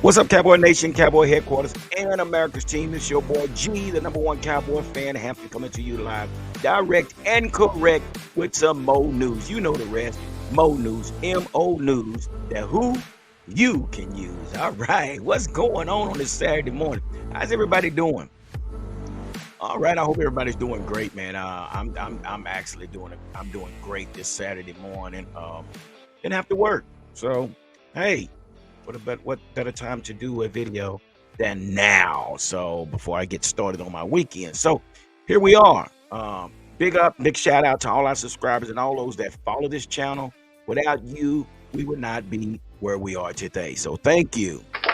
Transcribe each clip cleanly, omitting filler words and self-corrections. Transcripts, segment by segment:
What's up, Cowboy Nation, Cowboy Headquarters, and America's team? It's your boy G, the #1 Cowboy fan, happy coming to you live, direct and correct with some Mo news. You know the rest. Mo news, M-O news, that who you can use. All right, what's going on this Saturday morning? How's everybody doing? All right, I hope everybody's doing great, man. I'm actually doing it. I'm doing great this Saturday morning. Didn't have to work, so hey. What better time to do a video than now? So before I get started on my weekend. So here we are. Big shout out to all our subscribers and all those that follow this channel. Without you, we would not be where we are today. So thank you. Oh,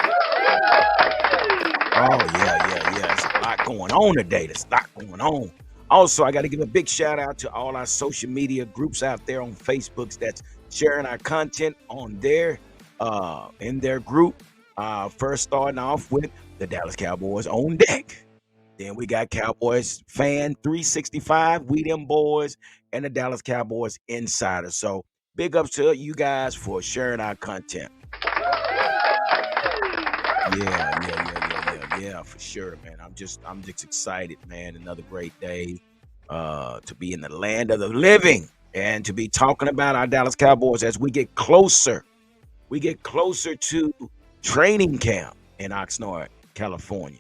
yeah. There's a lot going on today. There's a lot going on. Also, I got to give a big shout out to all our social media groups out there on Facebook that's sharing our content on in their group. First starting off with the Dallas Cowboys on deck. Then we got Cowboys fan 365, we them boys, and the Dallas Cowboys insider. So big ups to you guys for sharing our content. Yeah, for sure, man. I'm just excited, man. Another great day to be in the land of the living and to be talking about our Dallas Cowboys as we get closer. We get closer to training camp in Oxnard, California.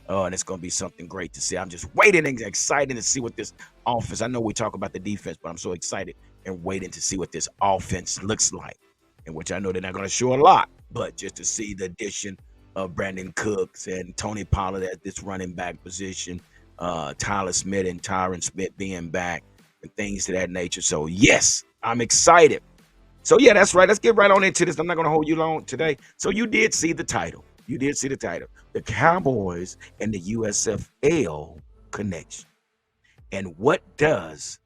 Oh, and it's going to be something great to see. I'm just waiting and excited to see what this offense. I know we talk about the defense, but I'm so excited and waiting to see what this offense looks like. In which I know they're not going to show a lot, but just to see the addition of Brandon Cooks and Tony Pollard at this running back position, Tyler Smith and Tyron Smith being back, and things to that nature. So yes, I'm excited. So yeah, that's right. Let's get right on into this. I'm not going to hold you long today. So you did see the title. The Cowboys and the USFL connection. And what does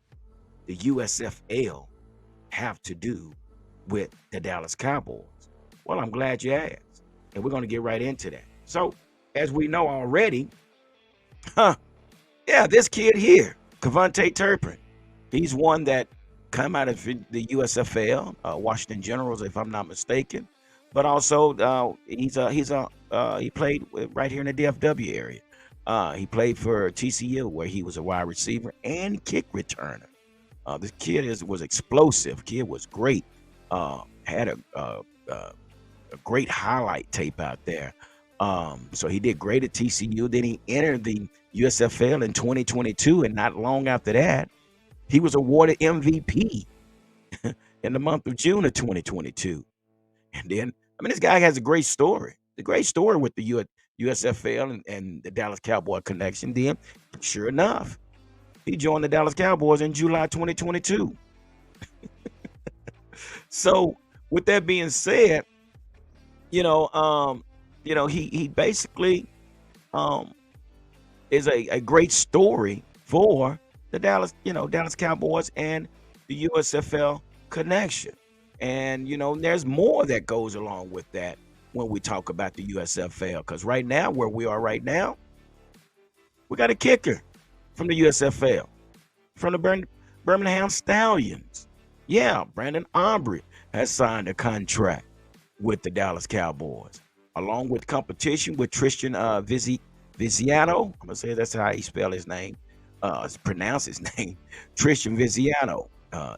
the USFL have to do with the Dallas Cowboys? Well, I'm glad you asked. And we're going to get right into that. So, as we know already, this kid here, Cavante Turpin, he's one that come out of the USFL, Washington Generals, if I'm not mistaken. But also, he played right here in the DFW area. He played for TCU, where he was a wide receiver and kick returner. This kid was explosive. Kid was great. Had a great highlight tape out there. So he did great at TCU. Then he entered the USFL in 2022, and not long after that, he was awarded MVP in the month of June of 2022. And then, this guy has a great story. The great story with the USFL and the Dallas Cowboy connection. Then, sure enough, he joined the Dallas Cowboys in July 2022. So, with that being said, he basically is a great story for the Dallas Cowboys and the USFL connection. And there's more that goes along with that when we talk about the USFL. Because right now, where we are right now, we got a kicker from the USFL, from the Birmingham Stallions. Yeah, Brandon Aubrey has signed a contract with the Dallas Cowboys, along with competition with Tristan Viziano. I'm gonna say that's how he spell his name. Pronounce his name. Tristan Viziano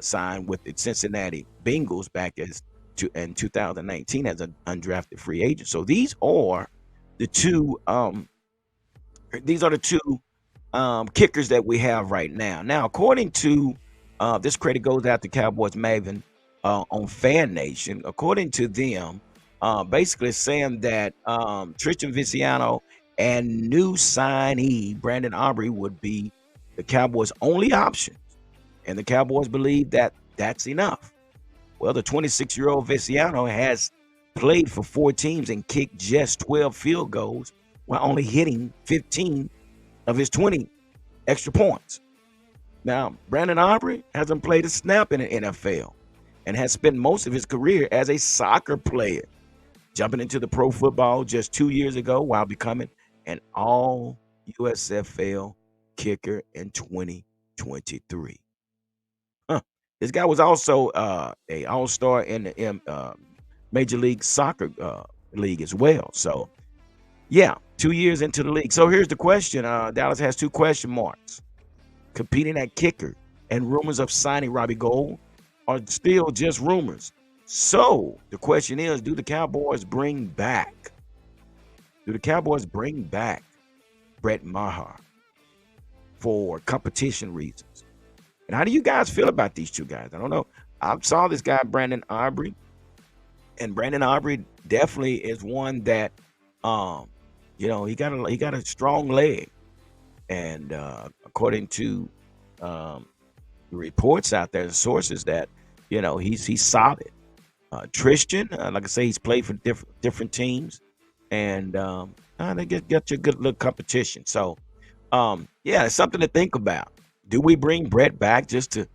signed with the Cincinnati Bengals back in 2019 as an undrafted free agent. So these are the two. These are the two kickers that we have right now. Now, according to this credit goes out to Cowboys Maven on Fan Nation. According to them, basically saying that Tristan Viciano and new signee Brandon Aubrey would be the Cowboys' only option, and the Cowboys believe that that's enough. Well, the 26-year-old Viciano has played for 4 teams and kicked just 12 field goals while only hitting 15 of his 20 extra points. Now, Brandon Aubrey hasn't played a snap in the NFL and has spent most of his career as a soccer player, jumping into the pro football just 2 years ago while becoming an all USFL kicker in 2023. This guy was also a all-star in the Major League Soccer league as well. So yeah, 2 years into the league. So here's the question: Dallas has two question marks: competing at kicker, and rumors of signing Robbie Gould are still just rumors. So the question is: Do the Cowboys bring back? Do the Cowboys bring back Brett Maher for competition reasons? And how do you guys feel about these two guys? I don't know. I saw this guy Brandon Aubrey, and Brandon Aubrey definitely is one that, um, he got a strong leg, and according to um, the reports out there, the sources that he's solid. Tristan, like I say, he's played for different teams, and they get you a good little competition. So yeah, it's something to think about. Do we bring Brett back just to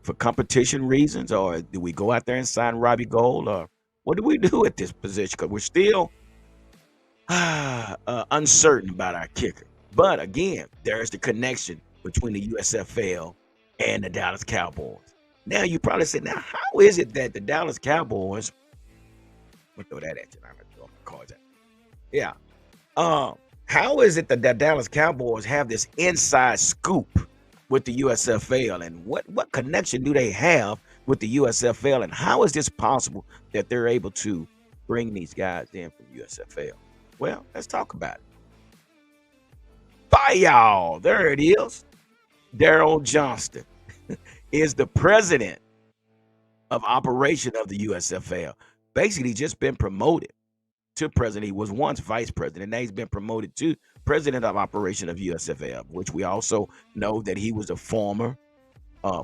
for competition reasons, or do we go out there and sign Robbie Gould, or what do we do at this position? Because we're still uncertain about our kicker. But again, there's the connection between the USFL and the Dallas Cowboys. Now you probably say, now how is it that the Dallas Cowboys? We'll throw that at you. I'm gonna throw my cards at. Yeah. How is it that the Dallas Cowboys have this inside scoop with the USFL, and what connection do they have with the USFL, and how is this possible that they're able to bring these guys in from USFL? Well, let's talk about it. Bye, y'all. There it is. Daryl Johnston is the president of operation of the USFL. Basically, just been promoted to president. He was once vice president. Now he's been promoted to president of operation of USFL, which we also know that he was a former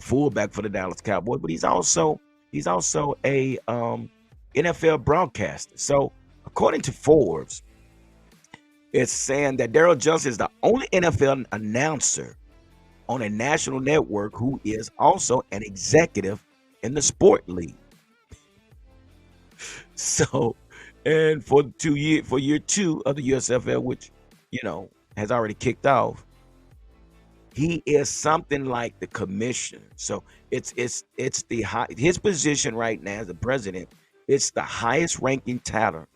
fullback for the Dallas Cowboys, but he's also a NFL broadcaster. So according to Forbes, it's saying that Daryl Johnson is the only NFL announcer on a national network who is also an executive in the sport league. So, and for year two of the USFL, which has already kicked off, he is something like the commissioner. So it's the high his position right now as the president. It's the highest ranking title.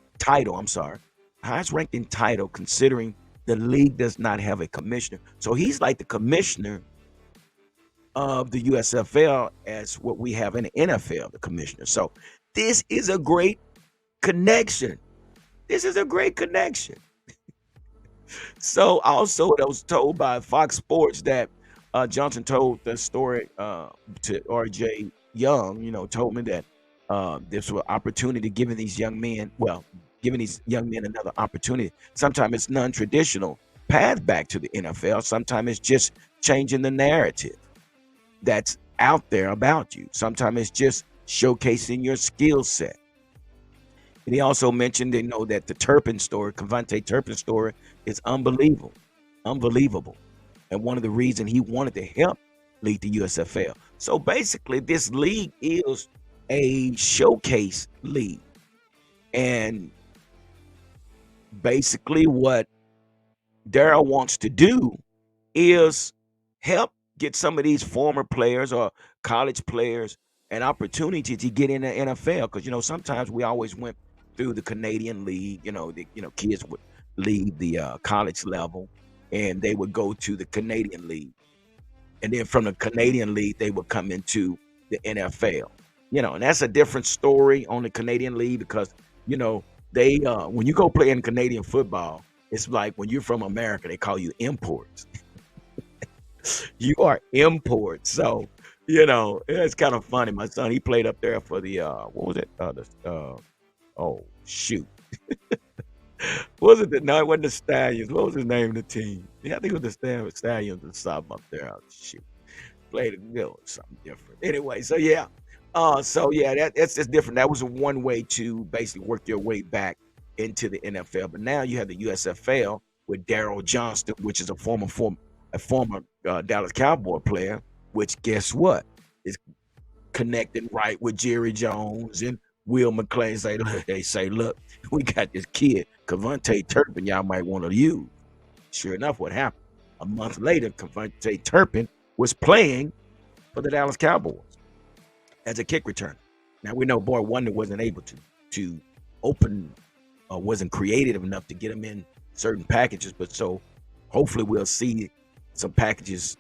I'm sorry, highest ranking title considering the league does not have a commissioner. So he's like the commissioner of the USFL as what we have in the NFL, the commissioner. So this is a great connection. This is a great connection. So also, that was told by Fox Sports that Johnson told the story to RJ Young. Told me that this was an opportunity giving these young men another opportunity. Sometimes it's non-traditional path back to the NFL. Sometimes it's just changing the narrative that's out there about you. Sometimes it's just showcasing your skill set. And he also mentioned, that the Kevontae Turpin story is unbelievable. And one of the reasons he wanted to help lead the USFL. So basically, this league is a showcase league. And basically what Daryl wants to do is help get some of these former players or college players an opportunity to get in the NFL. Because sometimes we always went through the Canadian League. Kids would leave the college level and they would go to the Canadian League, and then from the Canadian League they would come into the NFL. And that's a different story on the Canadian League because they when you go play in Canadian football, it's like when you're from America, they call you imports. You are imports. So it's kind of funny. My son, he played up there for the what was it? Oh shoot. Was it no, it wasn't the Stallions. What was his name of the team? Yeah, I think it was the Stallions or something up there. Oh, shoot. Played something different. Anyway, so yeah. That's just different. That was one way to basically work your way back into the NFL. But now you have the USFL with Daryl Johnston, which is a former Dallas Cowboy player, which guess what? Is connecting right with Jerry Jones and Will McClain. Look, we got this kid, Cavonte Turpin, y'all might want to use. Sure enough, what happened? A month later, Cavonte Turpin was playing for the Dallas Cowboys as a kick returner. Now we know Boy Wonder wasn't able to open wasn't creative enough to get him in certain packages. But so hopefully we'll see some packages,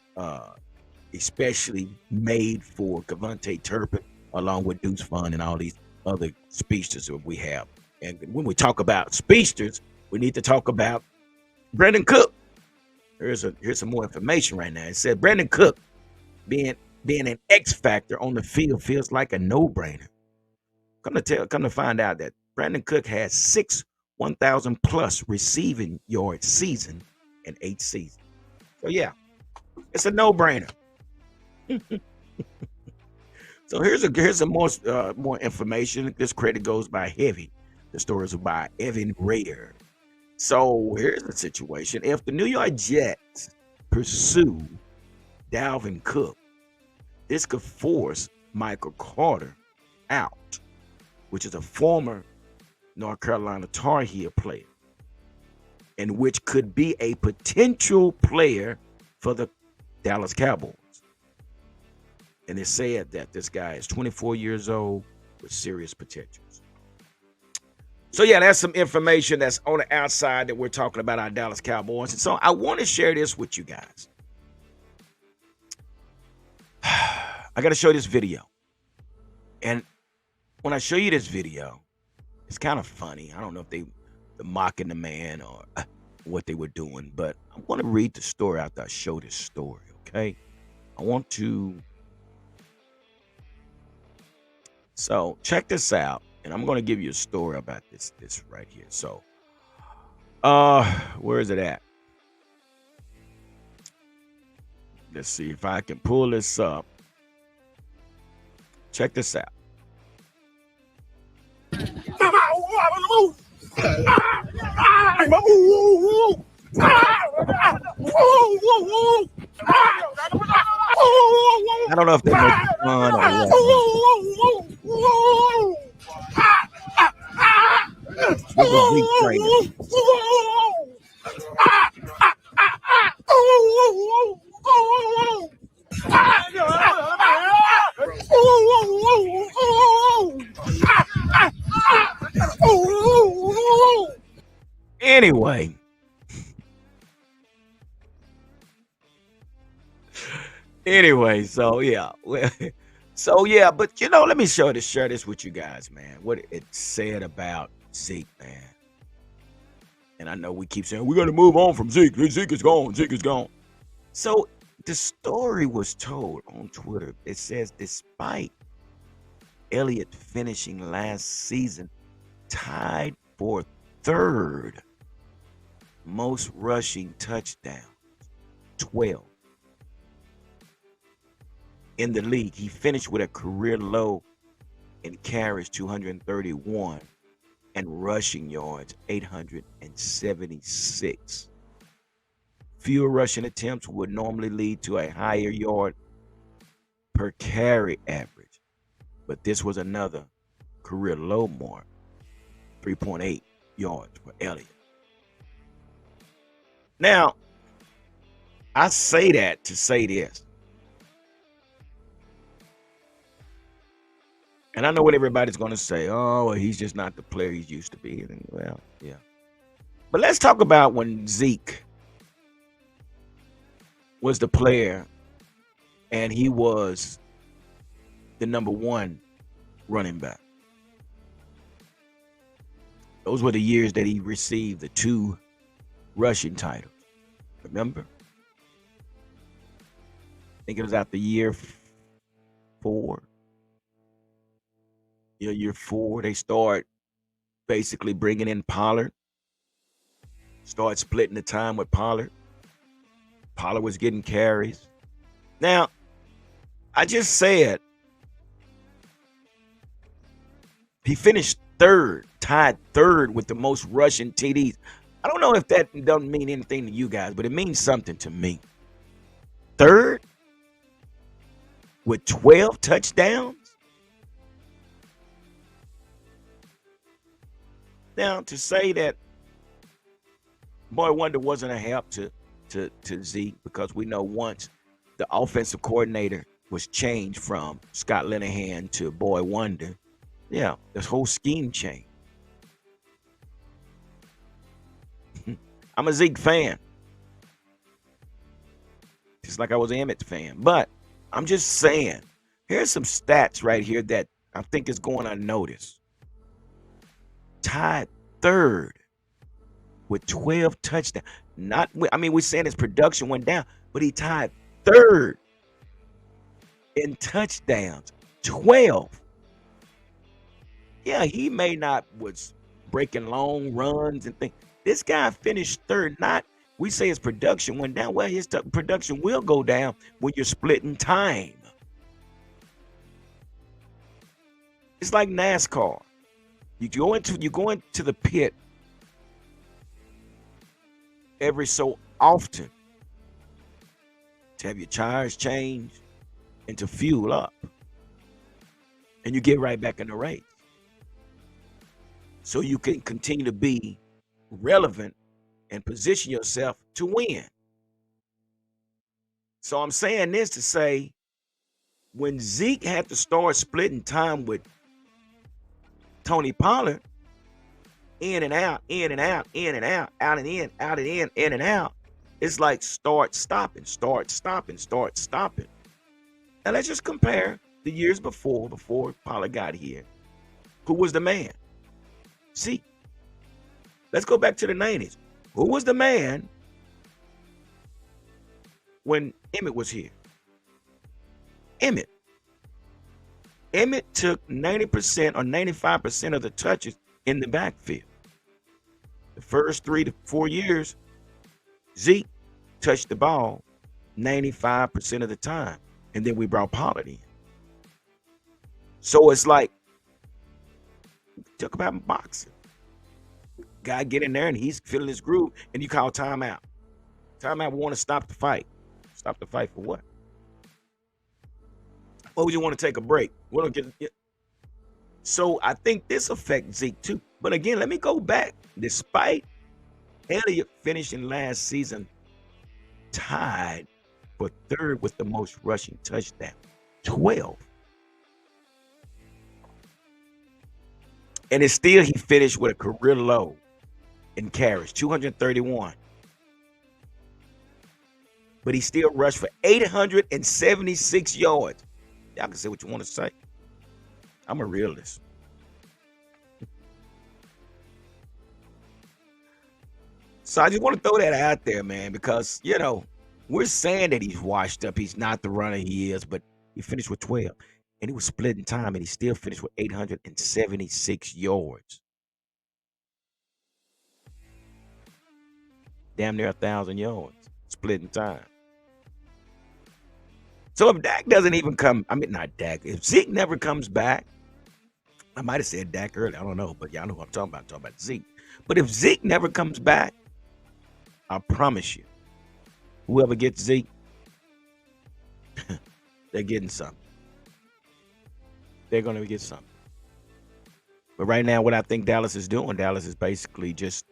especially made for Cavante Turpin, along with Deuce Fun and all these other speedsters that we have. And when we talk about speedsters, we need to talk about Brandon Cook. Here's some more information right now. It said Brandon Cook being an X factor on the field feels like a no-brainer. Come to find out that Brandon Cook has 6 1,000 plus receiving yard season in 8 seasons. So yeah, it's a no-brainer. So here's some more information. This credit goes by Heavy. The story is by Evan Rader. So here's the situation: if the New York Jets pursue Dalvin Cook, this could force Michael Carter out, which is a former North Carolina Tar Heel player, and which could be a potential player for the Dallas Cowboys. And it said that this guy is 24 years old with serious potentials. So yeah, that's some information that's on the outside that we're talking about our Dallas Cowboys. And so I want to share this with you guys. I got to show this video. And when I show you this video, it's kind of funny. I don't know if they're mocking the man or what they were doing, but I want to read the story after I show this story, okay? I want to. So check this out, and I'm going to give you a story about this right here. So, where is it at? Let's see if I can pull this up. Check this out. I don't know if they make fun or Anyway. Anyway, so yeah. So yeah, but let me share this with you guys, man. What it said about Zeke, man. And I know we keep saying we got to move on from Zeke. Zeke is gone. Zeke is gone. So the story was told on Twitter. It says despite Elliott finishing last season tied for third most rushing touchdowns, 12. In the league, he finished with a career low in carries, 231, and rushing yards, 876. Fewer rushing attempts would normally lead to a higher yard per carry average, but this was another career low mark, 3.8 yards for Elliott. Now, I say that to say this. And I know what everybody's going to say. Oh, well, he's just not the player he used to be. And, well, yeah. But let's talk about when Zeke was the player and he was the number one running back. Those were the years that he received the 2 rushing titles. Remember? I think it was after year 4. Year 4, they start basically bringing in Pollard. Start splitting the time with Pollard. Pollard was getting carries. Now, I just said he finished third, tied third with the most rushing TDs. I don't know if that doesn't mean anything to you guys, but it means something to me. Third with 12 touchdowns. Now, to say that Boy Wonder wasn't a help to Zeke, because we know once the offensive coordinator was changed from Scott Linehan to Boy Wonder, yeah, this whole scheme changed. I'm a Zeke fan, just like I was an Emmett fan. But I'm just saying, here's some stats right here that I think is going unnoticed. Tied third with 12 touchdowns. Not, I mean, we're saying his production went down, but he tied third in touchdowns, 12. Yeah, he may not was breaking long runs and things. This guy finished third. Not we say his production went down. Well, his production will go down when you're splitting time. It's like NASCAR. You go into the pit every so often to have your tires changed and to fuel up, and you get right back in the race, so you can continue to be relevant and position yourself to win. So I'm saying this to say, when Zeke had to start splitting time with Tony Pollard, in and out, in and out, in and out, out and in, out and in and out, it's like start stopping, start stopping, start stopping. Now let's just compare the years before Pollard got here. Who was the man? Zeke. Let's go back to the 90s. Who was the man when Emmett was here? Emmett. Emmett took 90% or 95% of the touches in the backfield. The first 3 to 4 years, Zeke touched the ball 95% of the time. And then we brought Pollard in. So it's like, talk about boxing. Guy get in there and he's feeling his groove, and you call timeout. Timeout, we want to stop the fight. Stop the fight for what? Or would you want to take a break? We don't get. So I think this affects Zeke too. But again, let me go back. Despite Elliott finishing last season tied for third with the most rushing touchdown, 12. And it's still he finished with a career low in carries, 231. But he still rushed for 876 yards. Y'all can say what you want to say. I'm a realist. So I just want to throw that out there, man, because, we're saying that he's washed up. He's not the runner he is, but he finished with 12. And he was splitting time, and he still finished with 876 yards. Damn near 1,000 yards, splitting time. So if Dak doesn't even come, not Dak, if Zeke never comes back, I might have said Dak earlier, I don't know, but y'all know what I'm talking about. I'm talking about Zeke. But if Zeke never comes back, I promise you, whoever gets Zeke, they're getting something. They're going to get something. But right now, what I think Dallas is doing, Dallas is basically just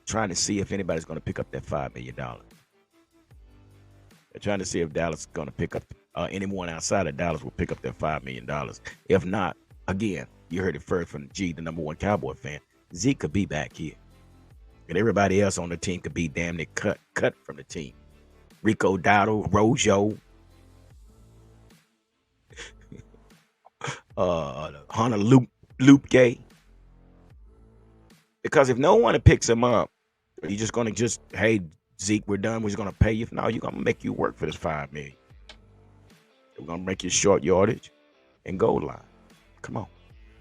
trying to see if anybody's going to pick up that $5 million. They're trying to see if Dallas is going to pick up, anyone outside of Dallas will pick up that $5 million. If not, again, you heard it first from G, the number one Cowboy fan. Zeke could be back here. And everybody else on the team could be damn near cut from the team. Rico Dowdle, Rojo, Hunter Luke Gay. Because if no one picks him up, you're just going to hey, Zeke, we're done. We're just going to pay you. No, you're going to make you work for this $5 million. We're going to make you short yardage and goal line. Come on.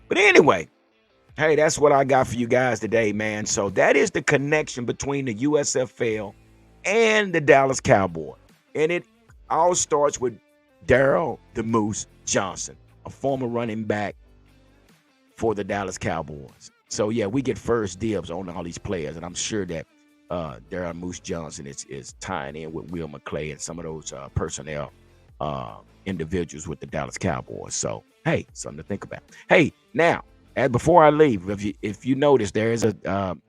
But anyway, hey, that's what I got for you guys today, man. So that is the connection between the USFL and the Dallas Cowboys. And it all starts with Daryl the Moose Johnson, a former running back for the Dallas Cowboys. So, yeah, we get first dibs on all these players. And I'm sure that Daryl Moose Johnson is tying in with Will McClay and some of those personnel individuals with the Dallas Cowboys. So, hey, something to think about. Hey, now, before I leave, if you notice, there is a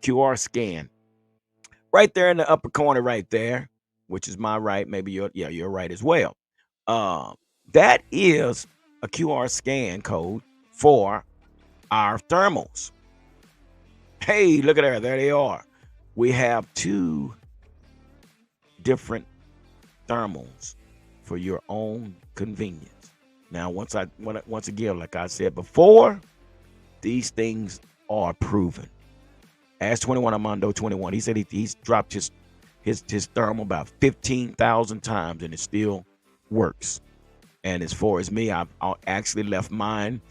QR scan right there in the upper corner right there, which is my right. Maybe you're right as well. That is a QR scan code for our thermals. Hey, look at there. There they are. We have 2 different thermals for your own convenience. Now, once again, like I said before, these things are proven. Ask 21 Armando 21. He said he's dropped his thermal about 15,000 times and it still works. And as far as me, I actually left mine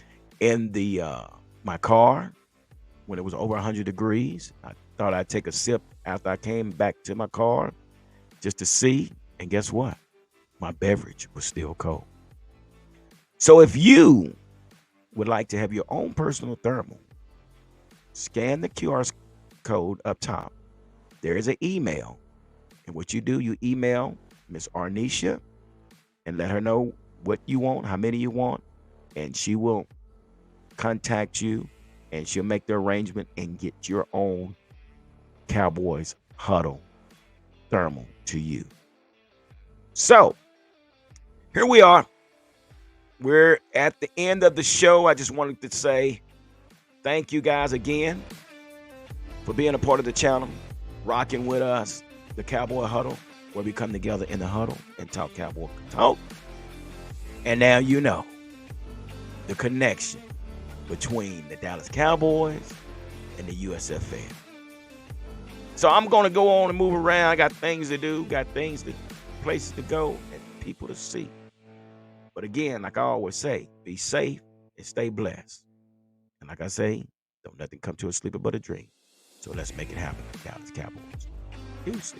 in the my car when it was over 100 degrees. I thought I'd take a sip after I came back to my car just to see. And guess what? My beverage was still cold. So if you would like to have your own personal thermal, scan the QR code up top. There is an email. And what you do, you email Miss Arnisha and let her know what you want, how many you want, and she will contact you and she'll make the arrangement and get your own Cowboys huddle thermal to you. So here we are. We're at the end of the show. I just wanted to say thank you guys again for being a part of the channel, rocking with us, the Cowboy Huddle, where we come together in the huddle and talk Cowboy talk. And now you know the connection between the Dallas Cowboys and the USFL. So I'm going to go on and move around. I got things to do, places to go, and people to see. But again, like I always say, be safe and stay blessed. And like I say, don't nothing come to a sleeper but a dream. So let's make it happen, Dallas Cowboys. Deuces.